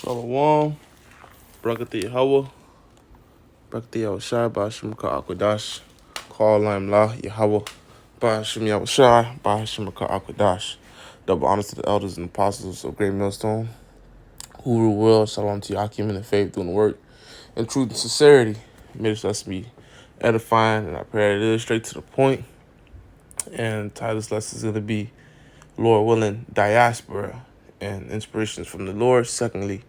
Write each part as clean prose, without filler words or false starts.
Shalom, Brakati Yahweh, Brakati Yahushai, Bashim Ka Akwadash, Call Lam La, Yahweh, Bashim Yahushai, Bashim Ka Akwadash. Double honors to the elders and apostles of Great Millstone, who rule well. Shalom to Yakim in the faith, doing the work in truth and sincerity. May this lesson be edifying, and I pray it is straight to the point. And Titus lesson is going to be, Lord willing, Diaspora, and inspirations from the Lord. Secondly,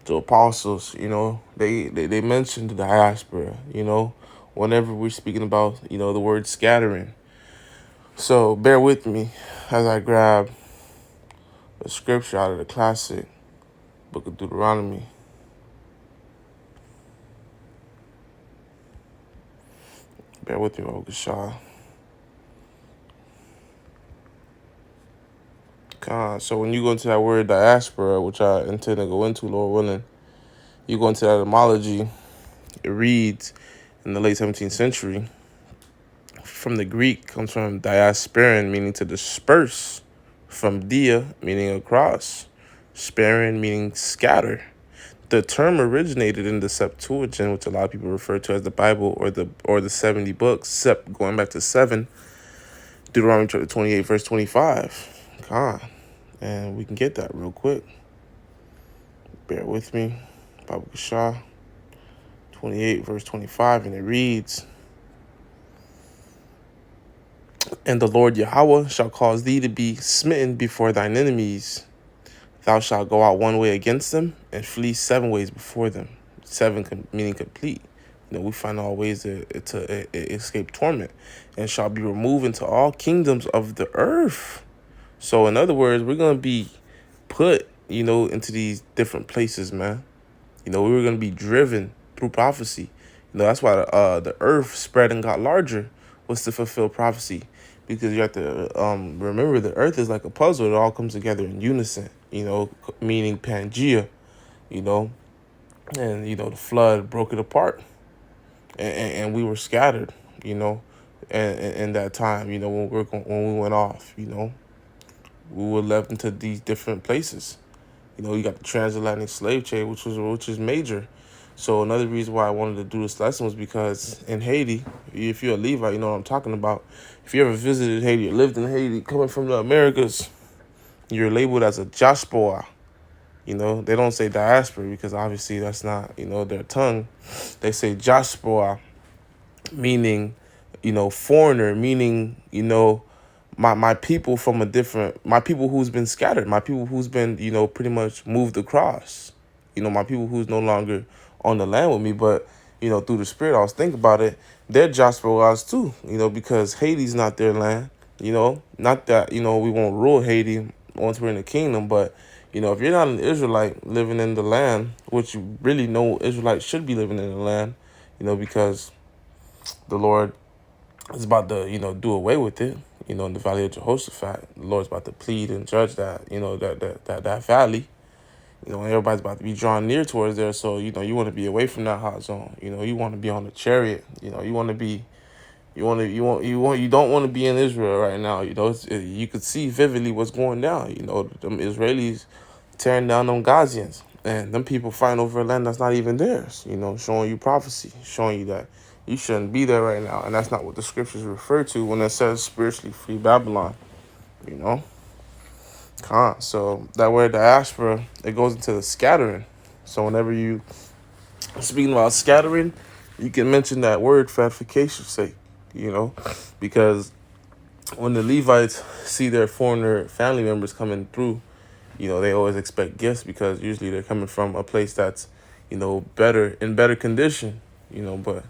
the apostles, they mentioned the diaspora, whenever we're speaking about, the word scattering. So bear with me as I grab a scripture out of the classic book of Deuteronomy. Bear with me, Shah. So when you go into that word diaspora, which I intend to go into, Lord willing, you go into that etymology, it reads in the late 17th century, from the Greek, comes from diasperin, meaning to disperse, from dia, meaning across, sparin, meaning scatter. The term originated in the Septuagint, which a lot of people refer to as the Bible or the 70 books, going back to 7, Deuteronomy chapter 28, verse 25. And we can get that real quick. Bear with me. Bible Shah 28, verse 25, and it reads, "And the Lord Yahweh shall cause thee to be smitten before thine enemies. Thou shalt go out one way against them, and flee 7 ways before them." 7 meaning complete. We find all ways to escape torment, and shall be removed into all kingdoms of the earth. So in other words, we're going to be put, into these different places, man. We were going to be driven through prophecy. That's why the earth spread and got larger, was to fulfill prophecy. Because you have to remember, the earth is like a puzzle. It all comes together in unison, meaning Pangea, and, the flood broke it apart. And we were scattered, and in that time, when we went off, we were left into these different places. You got the transatlantic slave trade, which is major. So another reason why I wanted to do this lesson was because in Haiti, if you're a Levite, you know what I'm talking about. If you ever visited Haiti or lived in Haiti, coming from the Americas, you're labeled as a Djaspora. They don't say diaspora because obviously that's not, their tongue. They say Diaspora, meaning, foreigner, meaning, my people from my people who's been scattered, my people who's been, pretty much moved across, my people who's no longer on the land with me. But, through the spirit, I was thinking about it. They're Djasporas too, because Haiti's not their land, not that, we won't rule Haiti once we're in the kingdom. But, if you're not an Israelite living in the land, which you really know Israelites should be living in the land, because the Lord is about to, do away with it, in the valley of Jehoshaphat. The Lord's about to plead and judge that, that valley, and everybody's about to be drawn near towards there. So, you want to be away from that hot zone. You want to be on the chariot. You don't want to be in Israel right now. You could see vividly what's going down. Them Israelis tearing down them Gazians, and them people fighting over a land that's not even theirs. Showing you prophecy, showing you that you shouldn't be there right now. And that's not what the scriptures refer to when it says spiritually free Babylon, So that word diaspora, it goes into the scattering. So whenever you speaking about scattering, you can mention that word for edification's sake, because when the Levites see their foreigner family members coming through, they always expect gifts because usually they're coming from a place that's, better condition, but,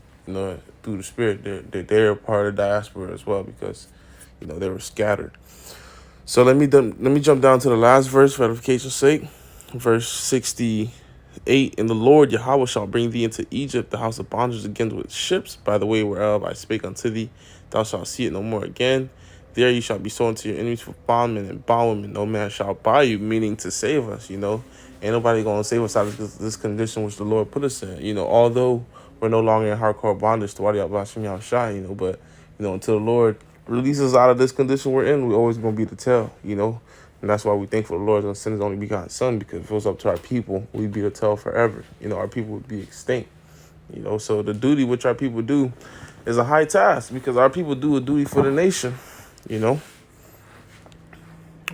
through the spirit, they're part of the diaspora as well because, they were scattered. So let me jump down to the last verse for edification's sake. Verse 68, "And the Lord Yahweh shall bring thee into Egypt, the house of bondage, again with ships, by the way whereof I spake unto thee. Thou shalt see it no more again. There you shall be sold unto your enemies for bondmen and bondwomen. No man shall buy you," meaning to save us, Ain't nobody going to save us out of this condition which the Lord put us in, although we're no longer in hardcore bondage to Yahushai, but, until the Lord release us out of this condition we're in, we're always going to be the tail, And that's why we thankful the Lord is going to send his only begotten son, because if it was up to our people, we'd be to tell forever. Our people would be extinct. So the duty which our people do is a high task, because our people do a duty for the nation. When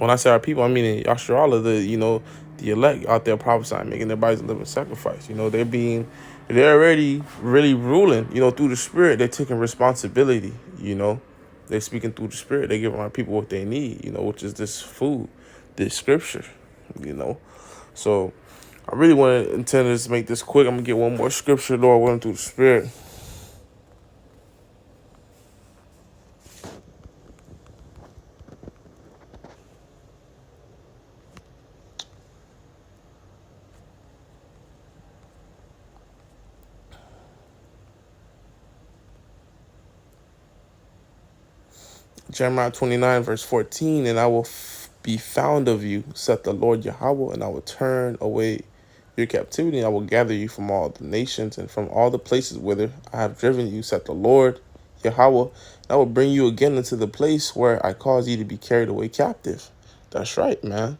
I say our people, I mean in Australia, the elect out there prophesying, making their bodies a living sacrifice. They're already really ruling, through the Spirit. They're taking responsibility, They're speaking through the Spirit. They're giving our people what they need, which is this food, this scripture, So I really want to intend to make this quick. I'm going to get one more scripture, Lord, willing, through the Spirit. Jeremiah 29, verse 14, and I will be found of you, saith the Lord Yahweh, and I will turn away your captivity, and I will gather you from all the nations and from all the places whither I have driven you, saith the Lord Yahweh, and I will bring you again into the place where I caused you to be carried away captive. That's right, man.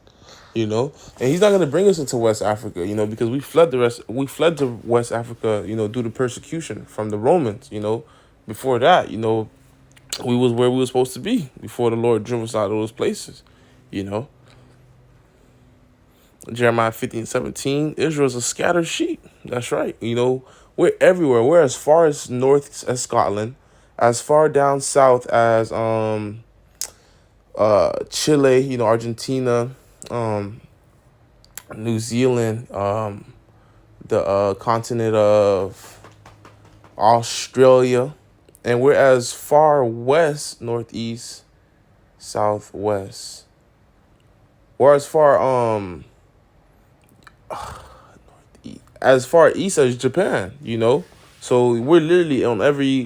And he's not going to bring us into West Africa, because we fled to West Africa, due to persecution from the Romans. Before that, we was where we were supposed to be before the Lord drove us out of those places, Jeremiah 15:17, Israel's a scattered sheep. That's right. We're everywhere. We're as far as north as Scotland, as far down south as Chile, Argentina, New Zealand, the continent of Australia, and we're as far west, northeast, southwest. Or as far east as Japan, So we're literally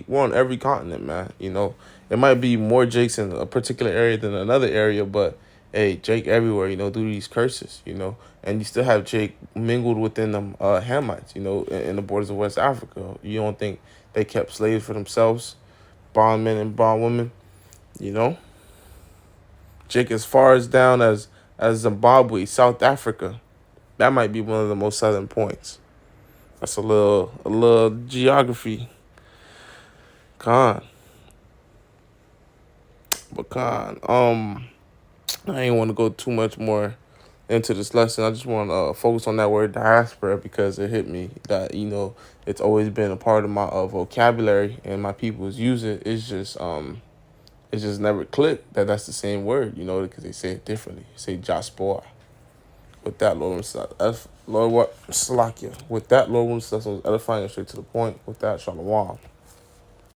we're on every continent, man. It might be more Jakes in a particular area than another area, but hey, Jake everywhere, due to these curses, And you still have Jake mingled within them Hamites, in the borders of West Africa. You don't think they kept slaves for themselves, bondmen and bondwomen, Jake as far as down as Zimbabwe, South Africa. That might be one of the most southern points. That's a little geography. Con. But I ain't want to go too much more into this lesson. I just want to focus on that word diaspora, because it hit me that, it's always been a part of my vocabulary, and my peoples use it. It's just never clicked that that's the same word, because they say it differently. They say Djaspora. With that, Lord, Salakia. With that, Lord, was edifying and straight to the point. With that, Shalom.